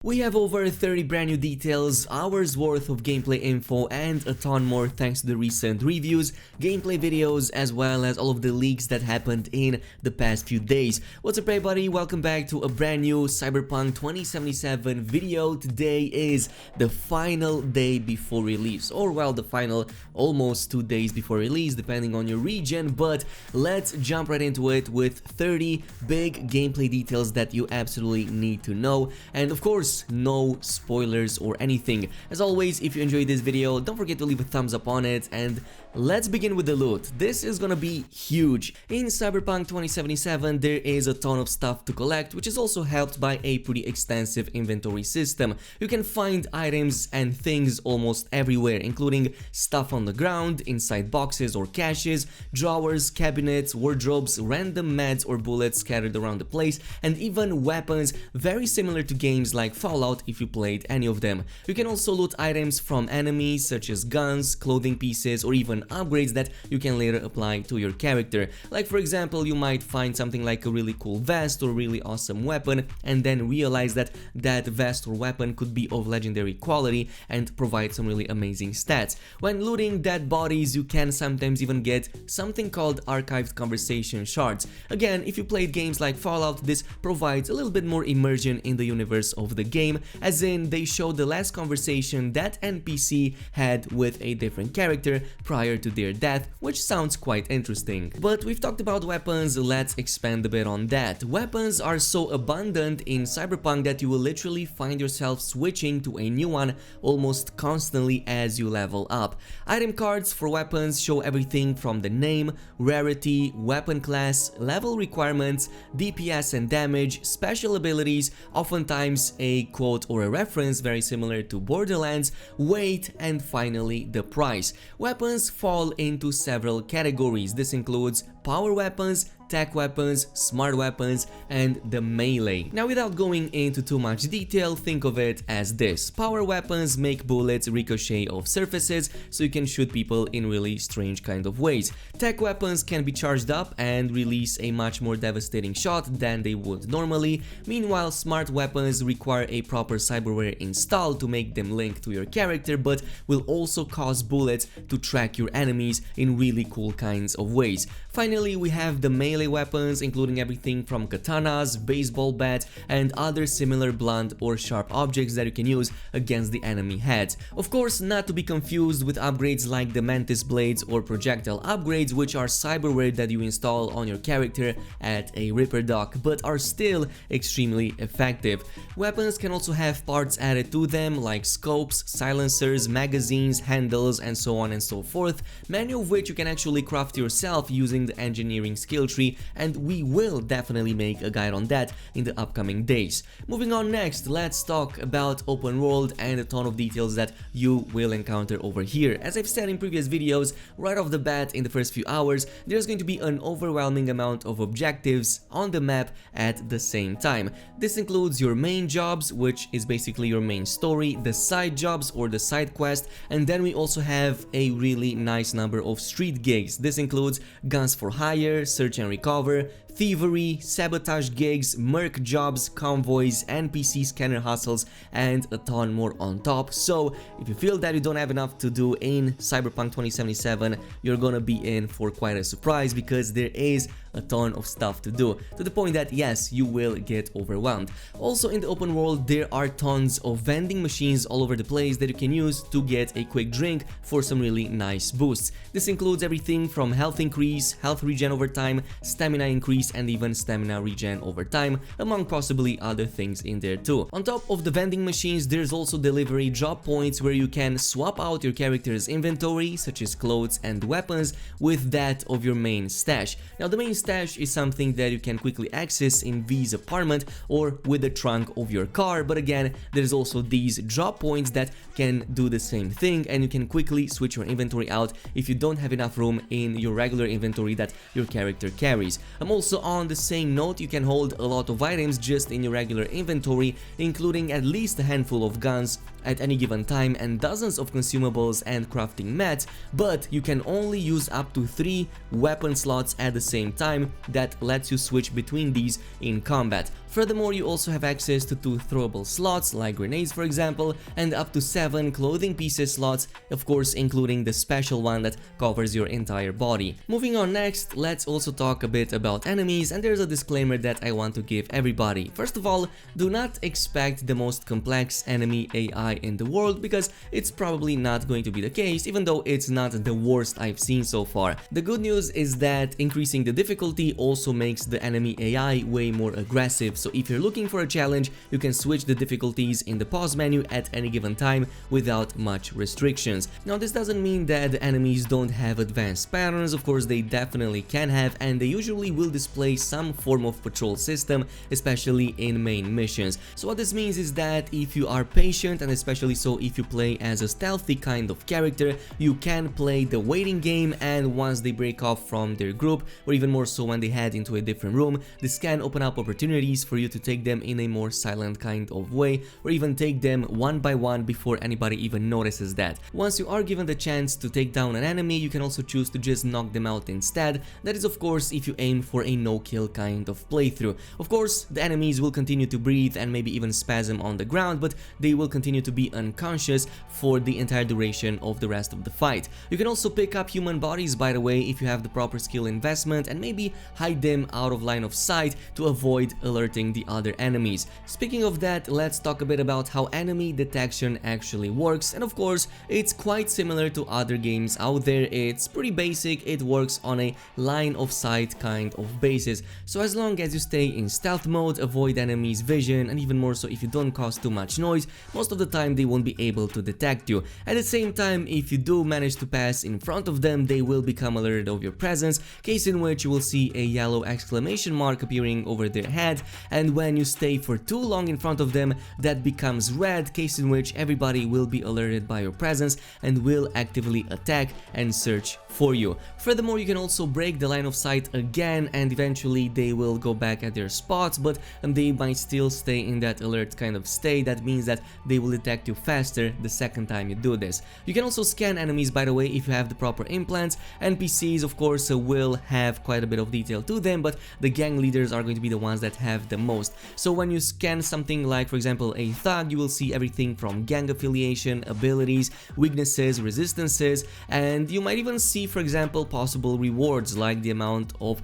We have over 30 brand new details, hours worth of gameplay info and a ton more thanks to the recent reviews, gameplay videos as well as all of the leaks that happened in the past few days. What's up everybody, welcome back to a brand new Cyberpunk 2077 video. Today is the final day before release, or well, the final almost 2 days before release depending on your region, but let's jump right into it with 30 big gameplay details that you absolutely need to know, and of course no spoilers or anything. As always, if you enjoyed this video, don't forget to leave a thumbs up on it, and let's begin with the loot. This is gonna be huge. In Cyberpunk 2077 there is a ton of stuff to collect, which is also helped by a pretty extensive inventory system. You can find items and things almost everywhere, including stuff on the ground, inside boxes or caches, drawers, cabinets, wardrobes, random meds or bullets scattered around the place, and even weapons, very similar to games like Fallout if you played any of them. You can also loot items from enemies such as guns, clothing pieces, or even upgrades that you can later apply to your character. Like for example, you might find something like a really cool vest or really awesome weapon and then realize that that vest or weapon could be of legendary quality and provide some really amazing stats. When looting dead bodies, you can sometimes even get something called archived conversation shards. Again, if you played games like Fallout, this provides a little bit more immersion in the universe of the game, as in they show the last conversation that NPC had with a different character prior to their death, which sounds quite interesting. But we've talked about weapons, let's expand a bit on that. Weapons are so abundant in Cyberpunk that you will literally find yourself switching to a new one almost constantly as you level up. Item cards for weapons show everything from the name, rarity, weapon class, level requirements, DPS and damage, special abilities, oftentimes a quote or a reference very similar to Borderlands, weight, and finally the price. Weapons fall into several categories. This includes power weapons, tech weapons, smart weapons, and the melee. Now, without going into too much detail, think of it as this. Power weapons make bullets ricochet off surfaces, so you can shoot people in really strange kind of ways. Tech weapons can be charged up and release a much more devastating shot than they would normally. Meanwhile, smart weapons require a proper cyberware installed to make them link to your character, but will also cause bullets to track your enemies in really cool kinds of ways. Finally, we have the melee weapons, including everything from katanas, baseball bats, and other similar blunt or sharp objects that you can use against the enemy heads. Of course, not to be confused with upgrades like the mantis blades or projectile upgrades, which are cyberware that you install on your character at a Ripper dock, but are still extremely effective. Weapons can also have parts added to them like scopes, silencers, magazines, handles, and so on and so forth, many of which you can actually craft yourself using the engineering skill tree, and we will definitely make a guide on that in the upcoming days. Moving on next, let's talk about open world and a ton of details that you will encounter over here. As I've said in previous videos, right off the bat in the first few hours, there's going to be an overwhelming amount of objectives on the map at the same time. This includes your main jobs, which is basically your main story, the side jobs or the side quest, and then we also have a really nice number of street gigs. This includes guns for hire, search and recover, thievery, sabotage gigs, merc jobs, convoys, NPC scanner hustles, and a ton more on top. So if you feel that you don't have enough to do in Cyberpunk 2077, you're gonna be in for quite a surprise, because there is a ton of stuff to do, to the point that yes, you will get overwhelmed. Also in the open world, there are tons of vending machines all over the place that you can use to get a quick drink for some really nice boosts. This includes everything from health increase, health regen over time, stamina increase, and even stamina regen over time, among possibly other things in there too. On top of the vending machines, there's also delivery drop points where you can swap out your character's inventory, such as clothes and weapons, with that of your main stash. Now, the main stash is something that you can quickly access in V's apartment or with the trunk of your car, but again, there's also these drop points that can do the same thing, and you can quickly switch your inventory out if you don't have enough room in your regular inventory that your character carries. I'm also on the same note, you can hold a lot of items just in your regular inventory, including at least a handful of guns at any given time and dozens of consumables and crafting mats, but you can only use up to 3 weapon slots at the same time. That lets you switch between these in combat. Furthermore, you also have access to 2 throwable slots like grenades for example, and up to 7 clothing pieces slots, of course including the special one that covers your entire body. Moving on next, let's also talk a bit about enemies, and there's a disclaimer that I want to give everybody. First of all, do not expect the most complex enemy AI in the world, because it's probably not going to be the case, even though it's not the worst I've seen so far. The good news is that increasing the difficulty also makes the enemy AI way more aggressive, so if you're looking for a challenge, you can switch the difficulties in the pause menu at any given time without much restrictions. Now this doesn't mean that the enemies don't have advanced patterns, of course they definitely can have, and they usually will display some form of patrol system, especially in main missions. So what this means is that if you are patient, and especially so if you play as a stealthy kind of character, you can play the waiting game, and once they break off from their group, or even more so when they head into a different room, this can open up opportunities for you to take them in a more silent kind of way, or even take them one by one before anybody even notices that. Once you are given the chance to take down an enemy, you can also choose to just knock them out instead. That is of course if you aim for a no-kill kind of playthrough. Of course, the enemies will continue to breathe and maybe even spasm on the ground, but they will continue to be unconscious for the entire duration of the rest of the fight. You can also pick up human bodies, by the way, if you have the proper skill investment, and maybe hide them out of line of sight to avoid alerting the other enemies. Speaking of that, let's talk a bit about how enemy detection actually works, and of course it's quite similar to other games out there. It's pretty basic, it works on a line of sight kind of basis. So as long as you stay in stealth mode, avoid enemies' vision, and even more so if you don't cause too much noise, most of the time they won't be able to detect you. At the same time, if you do manage to pass in front of them, they will become alerted of your presence, case in which you will see a yellow exclamation mark appearing over their head, and when you stay for too long in front of them, that becomes red, case in which everybody will be alerted by your presence and will actively attack and search for you. Furthermore, you can also break the line of sight again, and eventually they will go back at their spots, but they might still stay in that alert kind of state. That means that they will detect you faster the second time you do this. You can also scan enemies, by the way, if you have the proper implants. NPCs of course will have quite a bit of detail to them, but the gang leaders are going to be the ones that have the most. So when you scan something like, for example, a thug, you will see everything from gang affiliation, abilities, weaknesses, resistances, and you might even see, for example, possible rewards like the amount of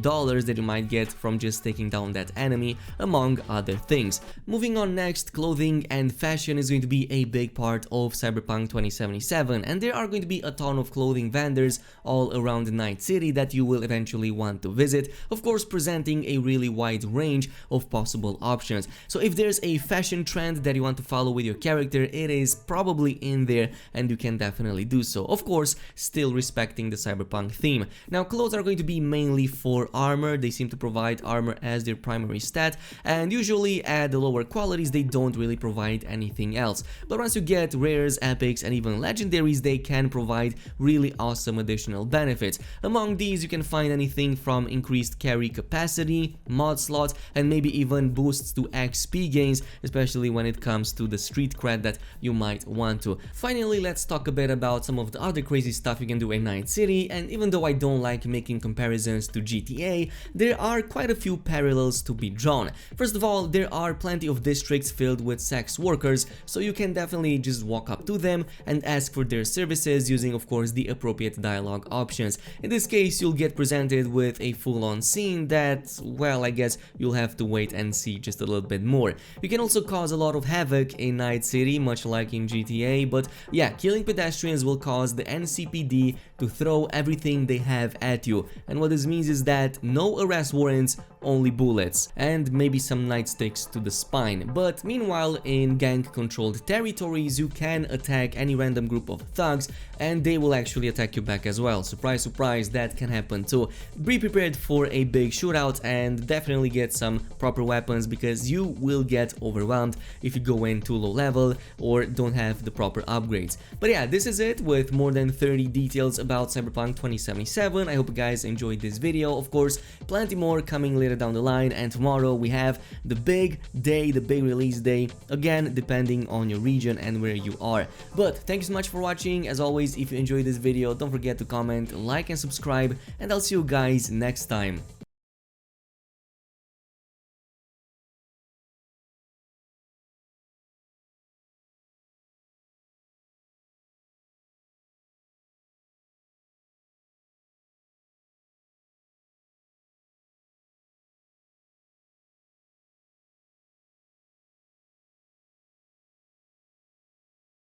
$dollars that you might get from just taking down that enemy, among other things. Moving on next, clothing and fashion is going to be a big part of Cyberpunk 2077, and there are going to be a ton of clothing vendors all around Night City that you will eventually want to visit, of course presenting a really wide range of possible options. So if there's a fashion trend that you want to follow with your character, it is probably in there and you can definitely do so, of course still respecting the Cyberpunk theme. Now clothes are going to be mainly for armor. They seem to provide armor as their primary stat, and usually at the lower qualities they don't really provide anything else, but once you get rares, epics, and even legendaries, they can provide really awesome additional benefits. Among these you can find anything from increased carry capacity, mod slots, and maybe even boosts to XP gains, especially when it comes to the street cred that you might want to. Finally, let's talk a bit about some of the other crazy stuff you can do in Night City, and even though I don't like making comparisons to GTA, there are quite a few parallels to be drawn. First of all, there are plenty of districts filled with sex workers, so you can definitely just walk up to them and ask for their services using, of course, the appropriate dialogue options. In this case, you'll get presented with a full-on scene that, well, I guess you'll have to wait and see just a little bit more. You can also cause a lot of havoc in Night City, much like in GTA, but yeah, killing pedestrians will cause the NCPD to throw everything they have at you, and what this means is that no arrest warrants, only bullets, and maybe some nightsticks to the spine. But meanwhile, in gang-controlled territories, you can attack any random group of thugs, and they will actually attack you back as well. Surprise, surprise, that can happen too. Be prepared for a big shootout and definitely get some proper weapons, because you will get overwhelmed if you go in too low level or don't have the proper upgrades. But yeah, this is it with more than 30 details about Cyberpunk 2077. I hope you guys enjoyed this video. Of course, plenty more coming later down the line, and tomorrow we have the big day, the big release day, again depending on your region and where you are. But thank you so much for watching. As always, if you enjoyed this video, don't forget to comment, like, and subscribe, and I'll see you guys next time.